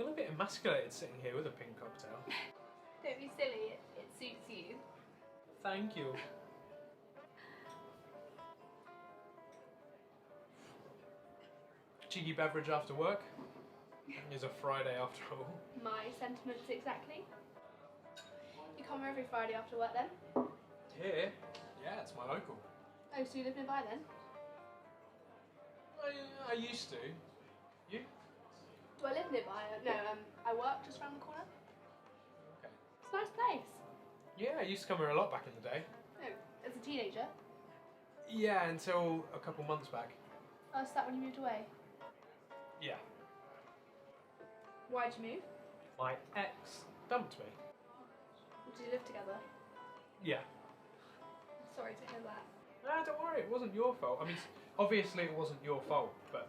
feel a bit emasculated sitting here with a pink cocktail. Don't be silly, it suits you. Thank you. Cheeky beverage after work. It's a Friday after all. My sentiments exactly. You come every Friday after work then? Here? Yeah, it's my local. Oh, so you live nearby then? I used to. You? Do I live nearby? No, I work just around the corner. Okay. It's a nice place. Yeah, I used to come here a lot back in the day. Oh, as a teenager? Yeah, until a couple months back. Oh, is that when you moved away? Yeah. Why'd you move? My ex dumped me. Did you live together? Yeah. I'm sorry to hear that. Nah, don't worry, it wasn't your fault. I mean, obviously it wasn't your fault, but...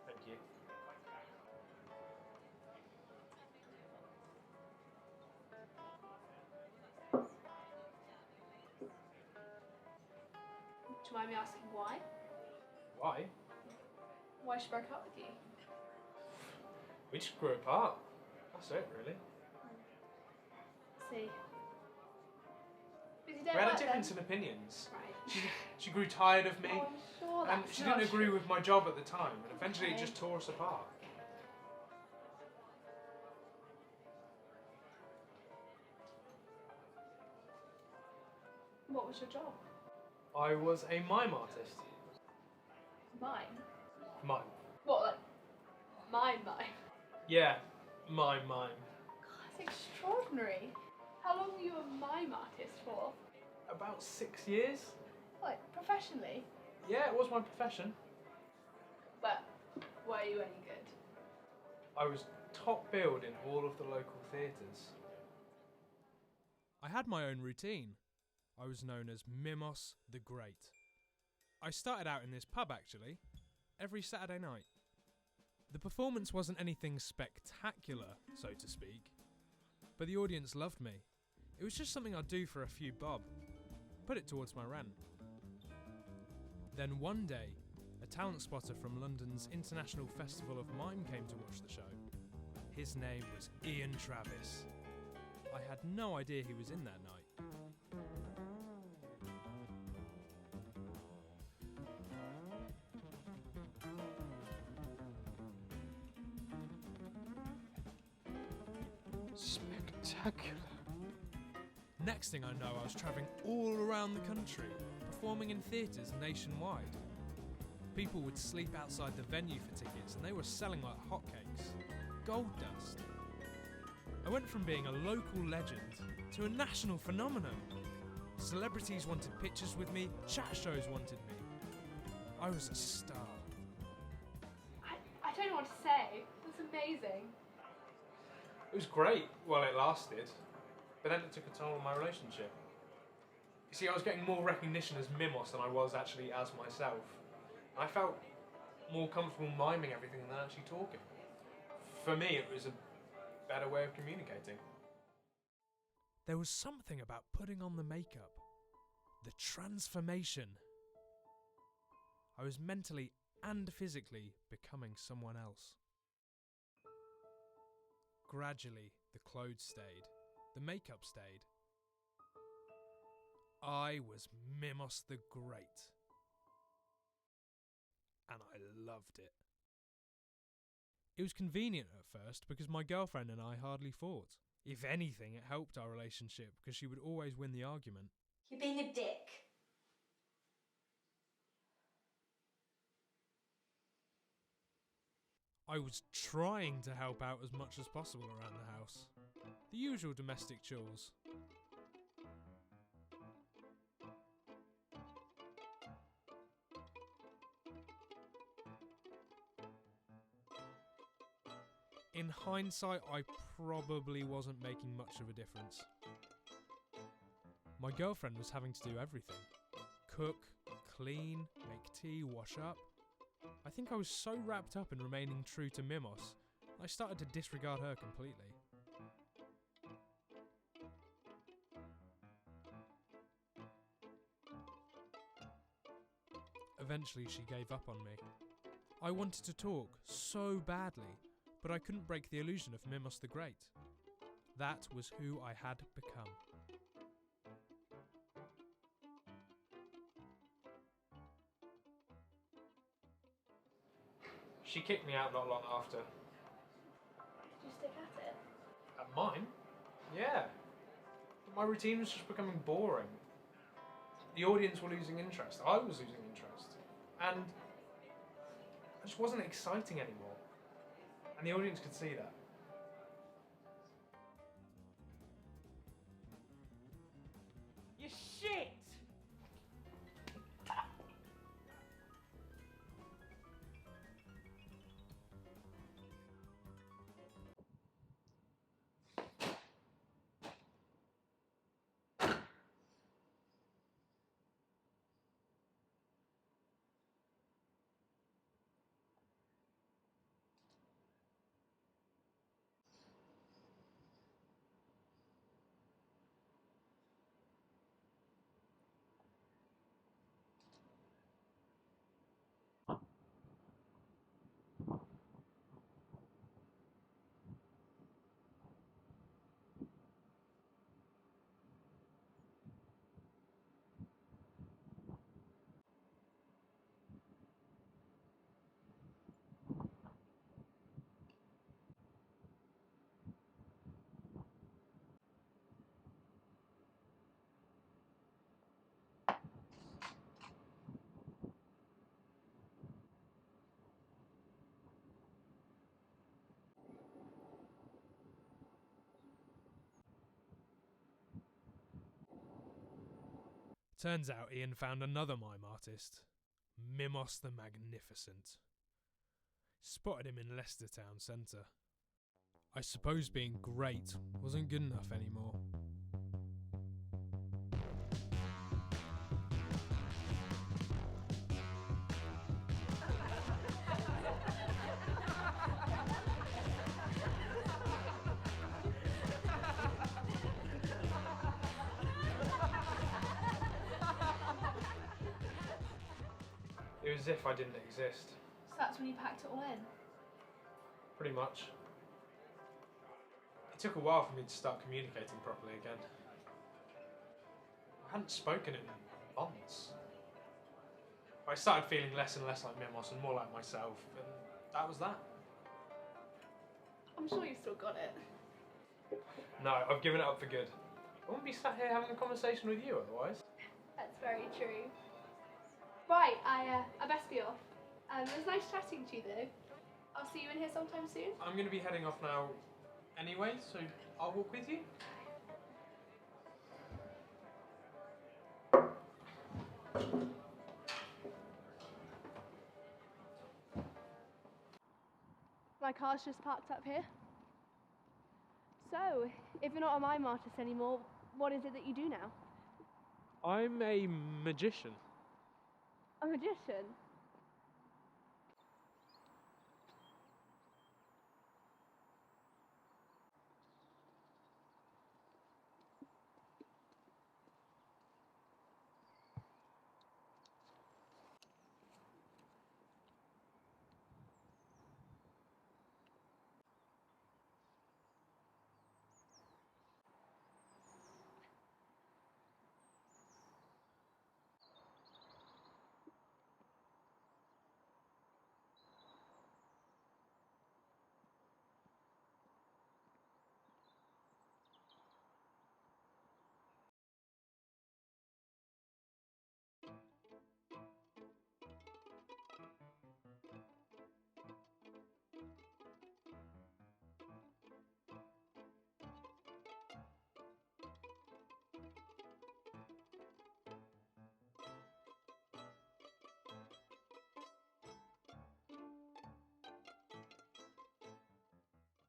Thank you. Do you mind me asking why? Why? Why she broke up with you? We just grew apart. That's it, really. See. But you don't We had work a difference in then? opinions. Right. She grew tired of me, Oh, I'm sure and that's she not didn't agree true. with my job at the time, and eventually it Okay. just tore us apart. What was your job? I was a mime artist. Mime? Mime. What, like mime? Yeah, mime. God, that's extraordinary. How long were you a mime artist for? About 6 years. Like, professionally? Yeah, it was my profession. But were you any good? I was top billed in all of the local theatres. I had my own routine. I was known as Mimos The Great. I started out in this pub actually, every Saturday night. The performance wasn't anything spectacular, so to speak, but the audience loved me. It was just something I'd do for a few bob, put it towards my rent. Then one day, a talent spotter from London's International Festival of Mime came to watch the show. His name was Ian Travis. I had no idea he was in that night. Spectacular. Next thing I know, I was travelling all around the country, performing in theatres nationwide. People would sleep outside the venue for tickets and they were selling like hotcakes. Gold dust. I went from being a local legend to a national phenomenon. Celebrities wanted pictures with me, chat shows wanted me. I was a star. I don't know what to say. That's amazing. It was great while it lasted, but then it took a toll on my relationship. You see, I was getting more recognition as Mimos than I was actually as myself. I felt more comfortable miming everything than actually talking. For me, it was a better way of communicating. There was something about putting on the makeup. The transformation. I was mentally and physically becoming someone else. Gradually, the clothes stayed. The makeup stayed. I was Mimos the Great. And I loved it. It was convenient at first because my girlfriend and I hardly fought. If anything, it helped our relationship because she would always win the argument. You're being a dick. I was trying to help out as much as possible around the house. The usual domestic chores. In hindsight, I probably wasn't making much of a difference. My girlfriend was having to do everything. Cook, clean, make tea, wash up. I think I was so wrapped up in remaining true to Mimos, I started to disregard her completely. Eventually she gave up on me. I wanted to talk so badly, But I couldn't break the illusion of Mimos the Great. That was who I had become. She kicked me out not long after. Did you stick at it? At mine? Yeah. But my routine was just becoming boring. The audience were losing interest. I was losing interest. And it just wasn't exciting anymore. And the audience could see that. You shit! Turns out Ian found another mime artist, Mimos the Magnificent. Spotted him in Leicester town centre. I suppose being great wasn't good enough anymore. It was as if I didn't exist, So that's when you packed it all in? pretty much. It took a while for me to start communicating properly again. I hadn't spoken in months. I started feeling less and less like Mimos and more like myself, and that was that. I'm sure you've still got it. No, I've given it up for good. I wouldn't be sat here having a conversation with you otherwise. That's very true. Right, I best be off. It was nice chatting to you though. I'll see you in here sometime soon. I'm going to be heading off now anyway, so I'll walk with you. My car's just parked up here. So, if you're not a mime artist anymore, what is it that you do now? I'm a magician. A magician?